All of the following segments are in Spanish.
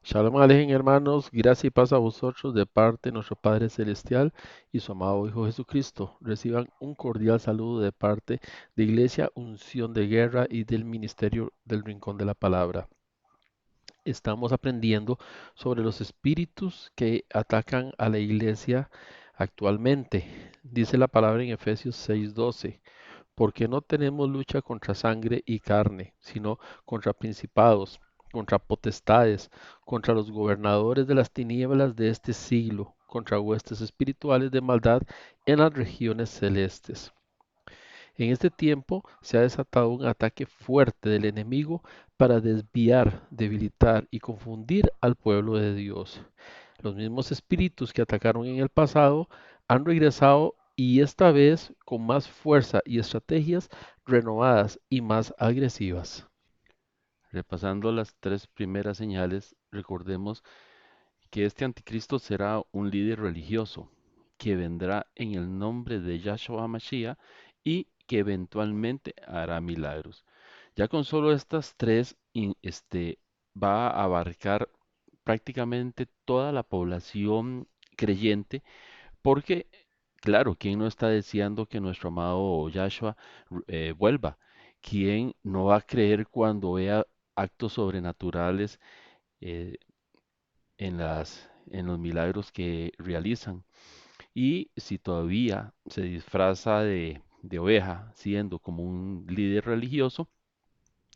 Shalom Alejen, hermanos, gracia y paz a vosotros de parte de nuestro Padre Celestial y su amado Hijo Jesucristo. Reciban un cordial saludo de parte de Iglesia Unción de Guerra y del Ministerio del Rincón de la Palabra. Estamos aprendiendo sobre los espíritus que atacan a la iglesia actualmente. Dice la palabra en Efesios 6:12, porque no tenemos lucha contra sangre y carne, sino contra principados, contra potestades, contra los gobernadores de las tinieblas de este siglo, contra huestes espirituales de maldad en las regiones celestes. En este tiempo se ha desatado un ataque fuerte del enemigo para desviar, debilitar y confundir al pueblo de Dios. Los mismos espíritus que atacaron en el pasado han regresado y esta vez con más fuerza y estrategias renovadas y más agresivas. Repasando las tres primeras señales, recordemos que este anticristo será un líder religioso que vendrá en el nombre de Yahshua Mashiach y que eventualmente hará milagros. Ya con solo estas tres, va a abarcar prácticamente toda la población creyente, porque, claro, ¿quién no está deseando que nuestro amado Yahshua vuelva? ¿Quién no va a creer cuando vea actos sobrenaturales eh, en los milagros que realizan? Y si todavía se disfraza de oveja, siendo como un líder religioso,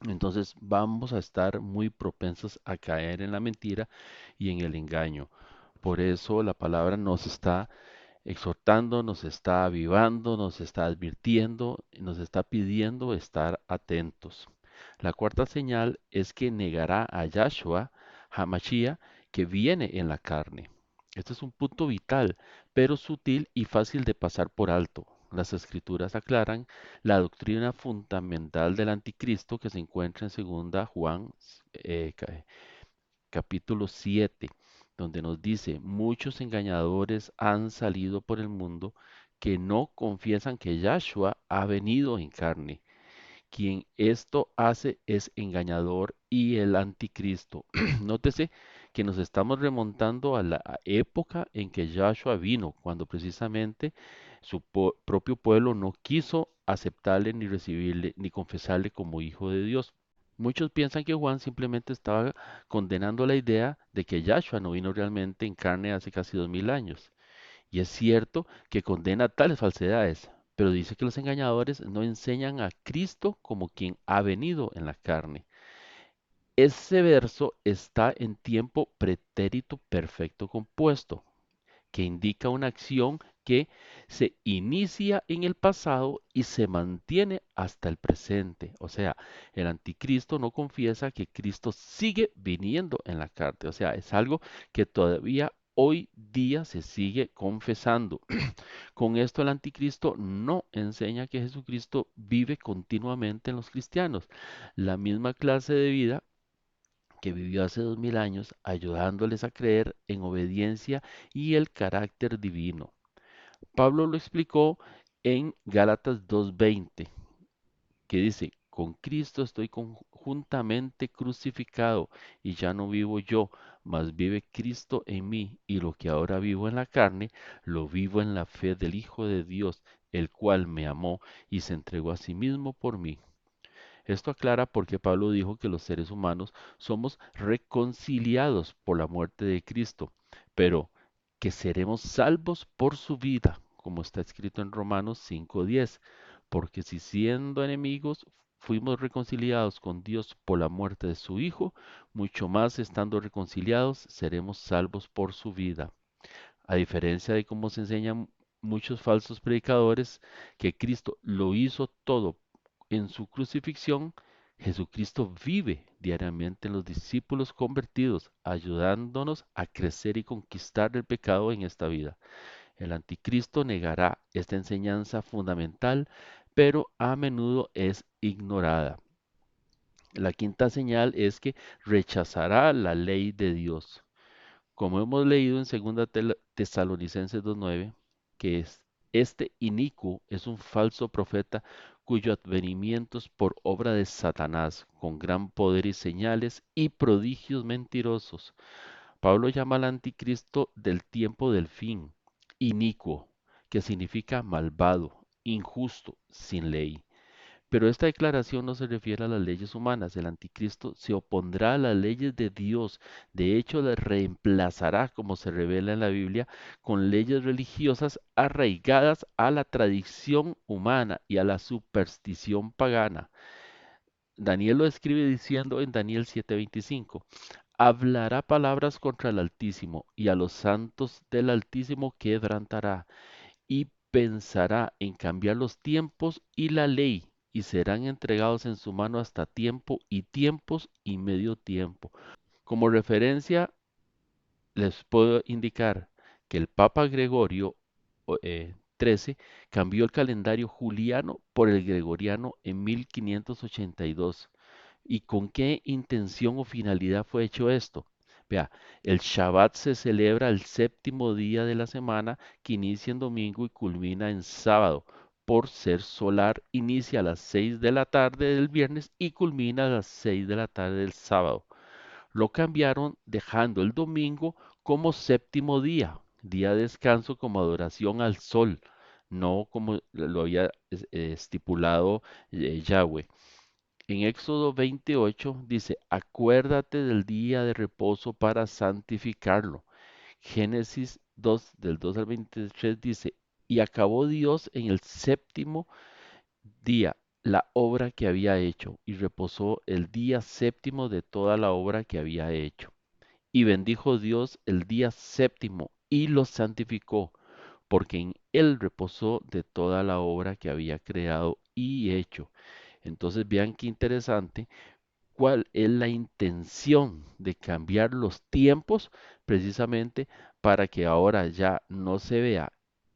entonces vamos a estar muy propensos a caer en la mentira y en el engaño. Por eso la palabra nos está exhortando, nos está avivando, nos está advirtiendo, nos está pidiendo estar atentos. La cuarta señal es que negará a Yahshua Hamashiach, que viene en la carne. Este es un punto vital, pero sutil y fácil de pasar por alto. Las escrituras aclaran la doctrina fundamental del anticristo que se encuentra en segunda Juan eh, ca- capítulo 7, donde nos dice, muchos engañadores han salido por el mundo que no confiesan que Yahshua ha venido en carne. Quien esto hace es engañador y el anticristo. Nótese que nos estamos remontando a la época en que Yahshua vino, cuando precisamente su propio pueblo no quiso aceptarle ni recibirle ni confesarle como hijo de Dios. Muchos piensan que Juan simplemente estaba condenando la idea de que Yahshua no vino realmente en carne hace casi 2000 años. Y es cierto que condena tales falsedades, pero dice que los engañadores no enseñan a Cristo como quien ha venido en la carne. Ese verso está en tiempo pretérito perfecto compuesto, que indica una acción que se inicia en el pasado y se mantiene hasta el presente. O sea, el anticristo no confiesa que Cristo sigue viniendo en la carne. O sea, es algo que todavía hoy día se sigue confesando. Con esto el anticristo no enseña que Jesucristo vive continuamente en los cristianos. La misma clase de vida que vivió hace 2000 años, ayudándoles a creer en obediencia y el carácter divino. Pablo lo explicó en Gálatas 2:20, que dice, con Cristo estoy conjuntamente crucificado y ya no vivo yo, mas vive Cristo en mí, y lo que ahora vivo en la carne, lo vivo en la fe del Hijo de Dios, el cual me amó y se entregó a sí mismo por mí. Esto aclara por qué Pablo dijo que los seres humanos somos reconciliados por la muerte de Cristo, pero que seremos salvos por su vida, como está escrito en Romanos 5:10, porque si siendo enemigos fuimos reconciliados con Dios por la muerte de su Hijo, mucho más estando reconciliados seremos salvos por su vida. A diferencia de cómo se enseñan muchos falsos predicadores, que Cristo lo hizo todo en su crucifixión, Jesucristo vive diariamente en los discípulos convertidos, ayudándonos a crecer y conquistar el pecado en esta vida. El anticristo negará esta enseñanza fundamental, pero a menudo es ignorada. La quinta señal es que rechazará la ley de Dios. Como hemos leído en 2 Tesalonicenses 2:9, que es Este inicuo es un falso profeta cuyo advenimiento es por obra de Satanás, con gran poder y señales y prodigios mentirosos. Pablo llama al anticristo del tiempo del fin, inicuo, que significa malvado, injusto, sin ley. Pero esta declaración no se refiere a las leyes humanas. El anticristo se opondrá a las leyes de Dios. De hecho, las reemplazará, como se revela en la Biblia, con leyes religiosas arraigadas a la tradición humana y a la superstición pagana. Daniel lo escribe diciendo en Daniel 7:25, hablará palabras contra el Altísimo y a los santos del Altísimo quebrantará y pensará en cambiar los tiempos y la ley, y serán entregados en su mano hasta tiempo y tiempos y medio tiempo. Como referencia, les puedo indicar que el Papa Gregorio XIII cambió el calendario juliano por el gregoriano en 1582. ¿Y con qué intención o finalidad fue hecho esto? Vea, el Shabbat se celebra el séptimo día de la semana que inicia en domingo y culmina en sábado. Por ser solar, inicia a las 6 de la tarde del viernes y culmina a las 6 de la tarde del sábado. Lo cambiaron dejando el domingo como séptimo día, día de descanso como adoración al sol, no como lo había estipulado Yahweh. En Éxodo 28 dice, acuérdate del día de reposo para santificarlo. Génesis 2, del 2 al 23 dice, y acabó Dios en el séptimo día la obra que había hecho, y reposó el día séptimo de toda la obra que había hecho. Y bendijo Dios el día séptimo y lo santificó, porque en él reposó de toda la obra que había creado y hecho. Entonces vean qué interesante cuál es la intención de cambiar los tiempos precisamente para que ahora ya no se vea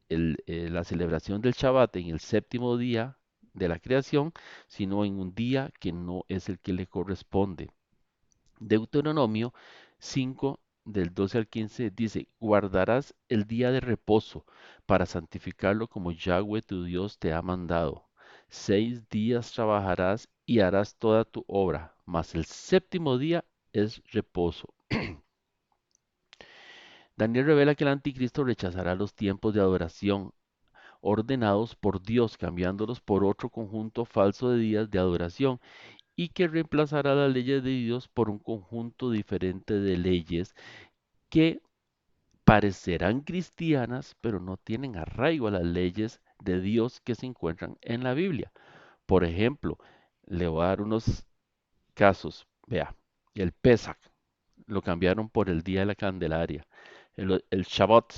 la celebración del Shabbat en el séptimo día de la creación, sino en un día que no es el que le corresponde. Deuteronomio 5 del 12 al 15 dice, guardarás el día de reposo para santificarlo como Yahweh tu Dios te ha mandado. 6 días trabajarás y harás toda tu obra, mas el séptimo día es reposo. Daniel revela que el anticristo rechazará los tiempos de adoración ordenados por Dios, cambiándolos por otro conjunto falso de días de adoración y que reemplazará las leyes de Dios por un conjunto diferente de leyes que parecerán cristianas, pero no tienen arraigo a las leyes de Dios que se encuentran en la Biblia. Por ejemplo, le voy a dar unos casos. Vea, el Pesach lo cambiaron por el Día de la Candelaria. El Shabbat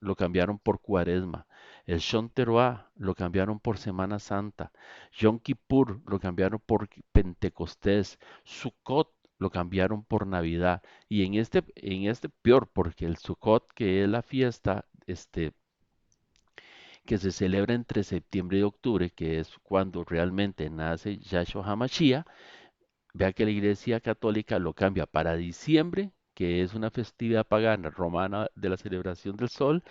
lo cambiaron por Cuaresma. El Shon Teruah lo cambiaron por Semana Santa. Yom Kippur lo cambiaron por Pentecostés. Sukkot lo cambiaron por Navidad. Y en este peor, porque el Sukkot, que es la fiesta, que se celebra entre septiembre y octubre, que es cuando realmente nace Yahshua HaMashiach, vea que la Iglesia Católica lo cambia para diciembre, que es una festividad pagana romana de la celebración del sol,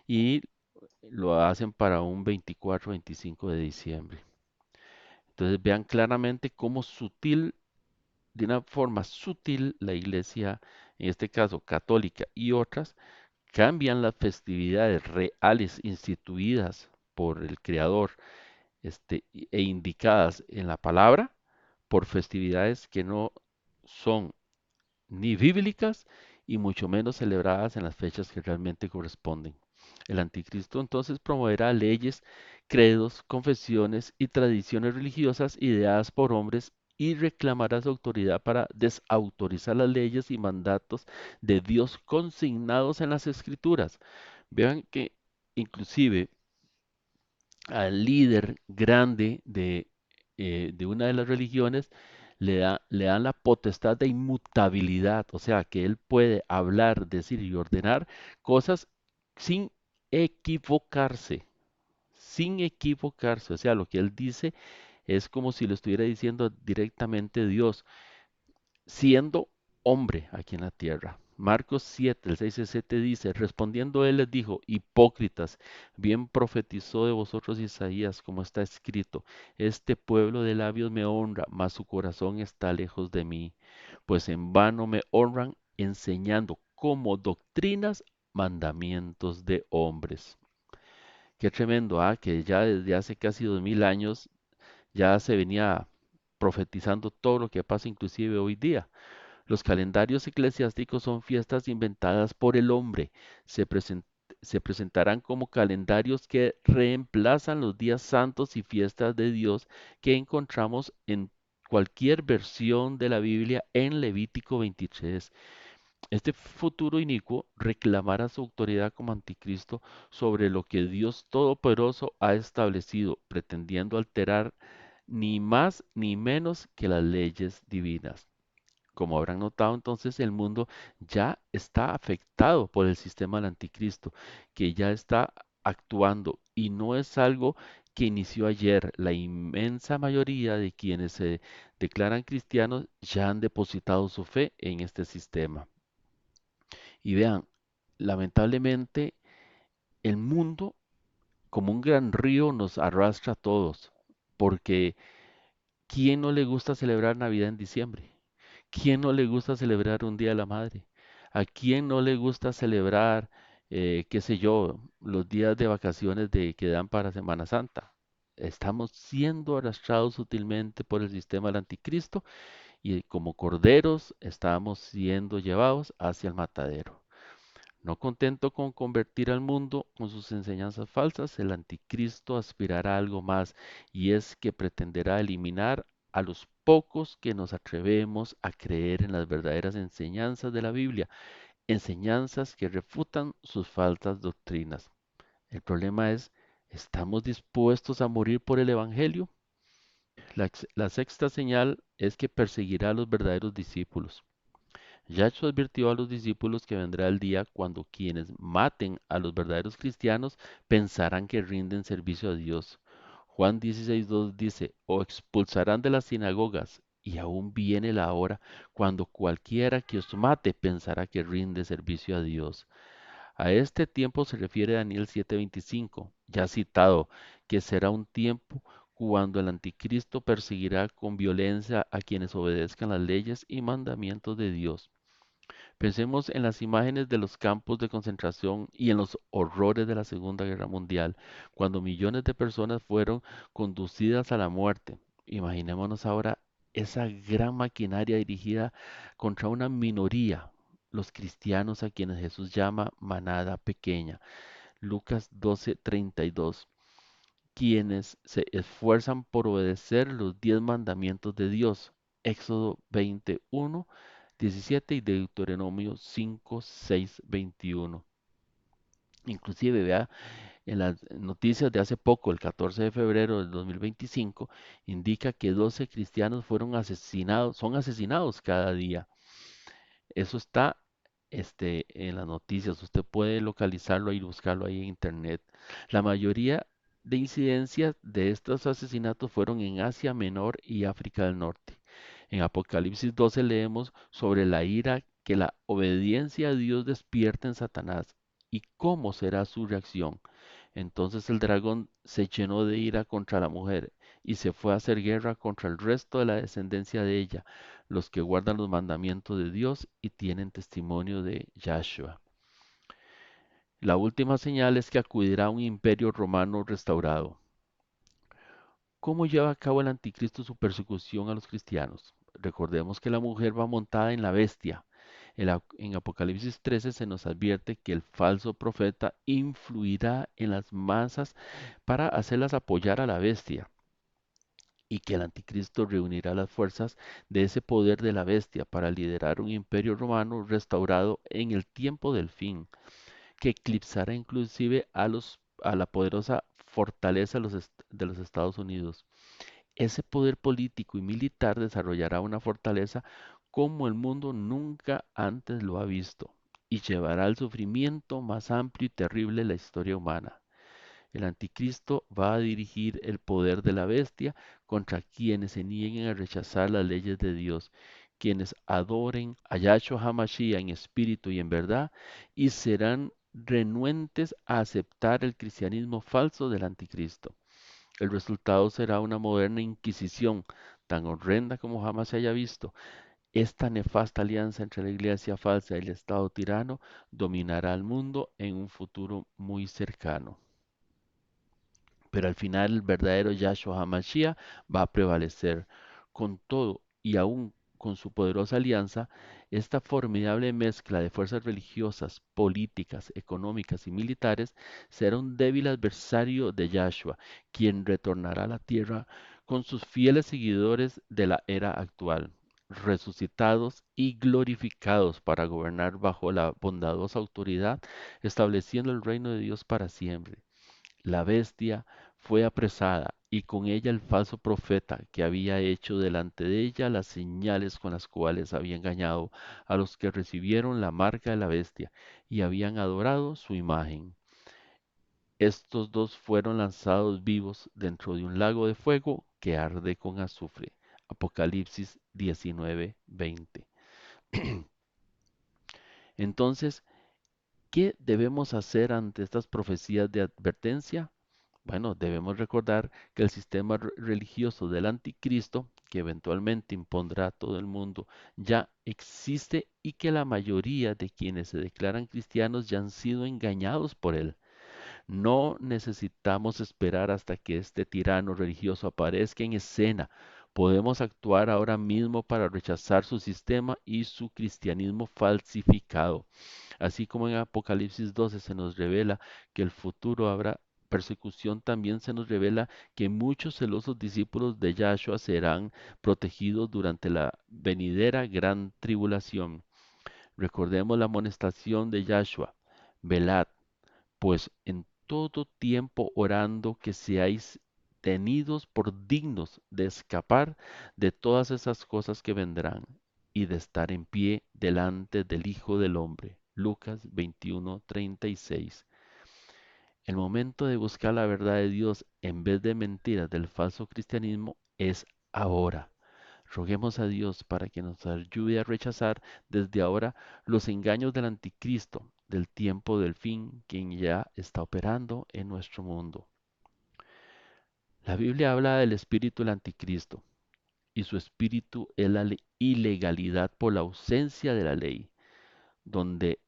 y lo hacen para un 24-25 de diciembre. Entonces vean claramente cómo sutil, de una forma sutil, la Iglesia, en este caso católica y otras, cambian las festividades reales instituidas por el Creador, e indicadas en la palabra por festividades que no son ni bíblicas y mucho menos celebradas en las fechas que realmente corresponden. El anticristo entonces promoverá leyes, credos, confesiones y tradiciones religiosas ideadas por hombres y reclamará su autoridad para desautorizar las leyes y mandatos de Dios consignados en las escrituras. Vean que inclusive al líder grande de una de las religiones le dan la potestad de inmutabilidad, o sea, que él puede hablar, decir y ordenar cosas sin equivocarse, sin equivocarse, o sea, lo que él dice es como si lo estuviera diciendo directamente Dios, siendo hombre aquí en la tierra. Marcos 7, el 6 y 7 dice, respondiendo él les dijo, hipócritas, bien profetizó de vosotros Isaías, como está escrito, este pueblo de labios me honra, mas su corazón está lejos de mí, pues en vano me honran enseñando como doctrinas mandamientos de hombres. Qué tremendo, ¿ah? Que ya desde hace casi 2000 años ya se venía profetizando todo lo que pasa inclusive hoy día. Los calendarios eclesiásticos son fiestas inventadas por el hombre. Se, presen- Se presentarán como calendarios que reemplazan los días santos y fiestas de Dios que encontramos en cualquier versión de la Biblia en Levítico 23. Este futuro inicuo reclamará su autoridad como anticristo sobre lo que Dios Todopoderoso ha establecido, pretendiendo alterar ni más ni menos que las leyes divinas. Como habrán notado, entonces el mundo ya está afectado por el sistema del anticristo, que ya está actuando y no es algo que inició ayer. La inmensa mayoría de quienes se declaran cristianos ya han depositado su fe en este sistema. Y vean, lamentablemente el mundo como un gran río nos arrastra a todos, porque ¿quién no le gusta celebrar Navidad en diciembre? ¿Quién no le gusta celebrar un Día de la Madre? ¿A quién no le gusta celebrar, qué sé yo, los días de vacaciones que dan para Semana Santa? Estamos siendo arrastrados sutilmente por el sistema del anticristo y como corderos estamos siendo llevados hacia el matadero. No contento con convertir al mundo con sus enseñanzas falsas, el anticristo aspirará a algo más, y es que pretenderá eliminar a los pocos que nos atrevemos a creer en las verdaderas enseñanzas de la Biblia, enseñanzas que refutan sus falsas doctrinas. El problema es, ¿estamos dispuestos a morir por el Evangelio? La sexta señal es que perseguirá a los verdaderos discípulos. Yahshua advirtió a los discípulos que vendrá el día cuando quienes maten a los verdaderos cristianos pensarán que rinden servicio a Dios. Juan 16:2 dice, o expulsarán de las sinagogas, y aún viene la hora cuando cualquiera que os mate pensará que rinde servicio a Dios. A este tiempo se refiere Daniel 7:25, ya citado, que será un tiempo cuando el anticristo perseguirá con violencia a quienes obedezcan las leyes y mandamientos de Dios. Pensemos en las imágenes de los campos de concentración y en los horrores de la Segunda Guerra Mundial, cuando millones de personas fueron conducidas a la muerte. Imaginémonos ahora esa gran maquinaria dirigida contra una minoría, los cristianos a quienes Jesús llama manada pequeña. Lucas 12:32, quienes se esfuerzan por obedecer los 10 mandamientos de Dios. Éxodo 21:17 y Deuteronomio 5:6-21. Inclusive, vea, en las noticias de hace poco, el 14 de febrero del 2025, indica que 12 cristianos fueron asesinados, son asesinados cada día. Eso está en las noticias, usted puede localizarlo y buscarlo ahí en internet. La mayoría de incidencias de estos asesinatos fueron en Asia Menor y África del Norte. En Apocalipsis 12 leemos sobre la ira que la obediencia a Dios despierta en Satanás y cómo será su reacción. Entonces el dragón se llenó de ira contra la mujer y se fue a hacer guerra contra el resto de la descendencia de ella, los que guardan los mandamientos de Dios y tienen testimonio de Yahshua. La última señal es que acudirá a un imperio romano restaurado. ¿Cómo lleva a cabo el anticristo su persecución a los cristianos? Recordemos que la mujer va montada en la bestia. En Apocalipsis 13 se nos advierte que el falso profeta influirá en las masas para hacerlas apoyar a la bestia y que el anticristo reunirá las fuerzas de ese poder de la bestia para liderar un imperio romano restaurado en el tiempo del fin, que eclipsará inclusive a la poderosa fortaleza de los Estados Unidos. Ese poder político y militar desarrollará una fortaleza como el mundo nunca antes lo ha visto y llevará al sufrimiento más amplio y terrible de la historia humana. El anticristo va a dirigir el poder de la bestia contra quienes se nieguen a rechazar las leyes de Dios. quienes adoren a Yahshua HaMashiach en espíritu y en verdad, y serán renuentes a aceptar el cristianismo falso del anticristo. El resultado será una moderna inquisición tan horrenda como jamás se haya visto. Esta nefasta alianza entre la iglesia falsa y el Estado tirano dominará al mundo en un futuro muy cercano. Pero al final el verdadero Yahshua HaMashiach va a prevalecer. Con todo y aún con su poderosa alianza, esta formidable mezcla de fuerzas religiosas, políticas, económicas y militares será un débil adversario de Yahshua, quien retornará a la tierra con sus fieles seguidores de la era actual, resucitados y glorificados para gobernar bajo la bondadosa autoridad, estableciendo el reino de Dios para siempre. La bestia fue apresada y con ella el falso profeta que había hecho delante de ella las señales con las cuales había engañado a los que recibieron la marca de la bestia y habían adorado su imagen. Estos dos fueron lanzados vivos dentro de un lago de fuego que arde con azufre. Apocalipsis 19:20. Entonces, ¿qué debemos hacer ante estas profecías de advertencia? Bueno, debemos recordar que el sistema religioso del anticristo, que eventualmente impondrá a todo el mundo, ya existe y que la mayoría de quienes se declaran cristianos ya han sido engañados por él. No necesitamos esperar hasta que este tirano religioso aparezca en escena. Podemos actuar ahora mismo para rechazar su sistema y su cristianismo falsificado. Así como en Apocalipsis 12 se nos revela que el futuro habrá persecución, también se nos revela que muchos celosos discípulos de Yahshua serán protegidos durante la venidera gran tribulación. Recordemos la amonestación de Yahshua: velad, pues en todo tiempo orando que seáis tenidos por dignos de escapar de todas esas cosas que vendrán y de estar en pie delante del Hijo del Hombre. Lucas 21:36. El momento de buscar la verdad de Dios en vez de mentiras del falso cristianismo es ahora. Roguemos a Dios para que nos ayude a rechazar desde ahora los engaños del anticristo, del tiempo del fin, quien ya está operando en nuestro mundo. La Biblia habla del espíritu del anticristo y su espíritu es la ilegalidad por la ausencia de la ley, donde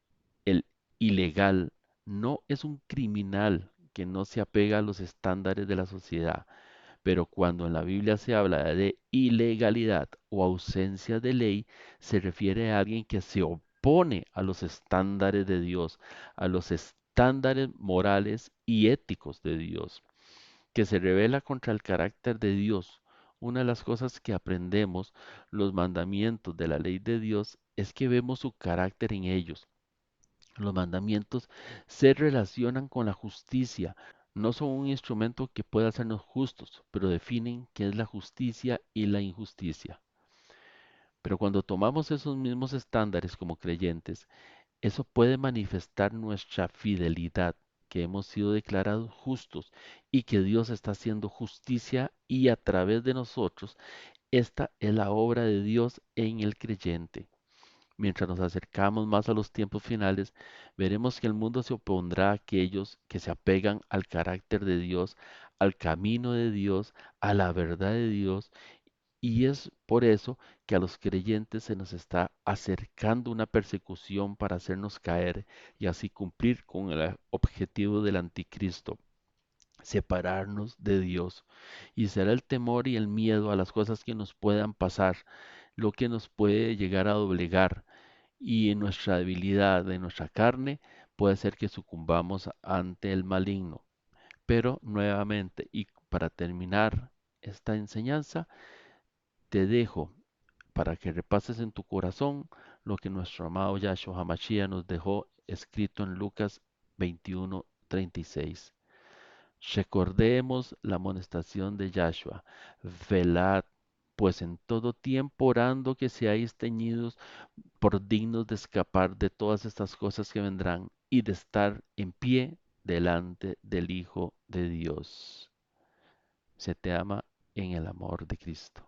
el ilegal no es un criminal que no se apega a los estándares de la sociedad, pero cuando en la Biblia se habla de ilegalidad o ausencia de ley, se refiere a alguien que se opone a los estándares de Dios, a los estándares morales y éticos de Dios, que se revela contra el carácter de Dios. Una de las cosas que aprendemos, los mandamientos de la ley de Dios, es que vemos su carácter en ellos. Los mandamientos se relacionan con la justicia, no son un instrumento que pueda hacernos justos, pero definen qué es la justicia y la injusticia. Pero cuando tomamos esos mismos estándares como creyentes, eso puede manifestar nuestra fidelidad, que hemos sido declarados justos y que Dios está haciendo justicia y a través de nosotros, esta es la obra de Dios en el creyente. Mientras nos acercamos más a los tiempos finales, veremos que el mundo se opondrá a aquellos que se apegan al carácter de Dios, al camino de Dios, a la verdad de Dios, y es por eso que a los creyentes se nos está acercando una persecución para hacernos caer y así cumplir con el objetivo del anticristo: separarnos de Dios. Y será el temor y el miedo a las cosas que nos puedan pasar lo que nos puede llegar a doblegar, y en nuestra debilidad de nuestra carne puede ser que sucumbamos ante el maligno. Pero nuevamente, y para terminar esta enseñanza, te dejo para que repases en tu corazón lo que nuestro amado Yahshua HaMashiach nos dejó escrito en Lucas 21:36. Recordemos la amonestación de Yahshua: velad, pues en todo tiempo orando que seáis teñidos por dignos de escapar de todas estas cosas que vendrán y de estar en pie delante del Hijo de Dios. Se te ama en el amor de Cristo.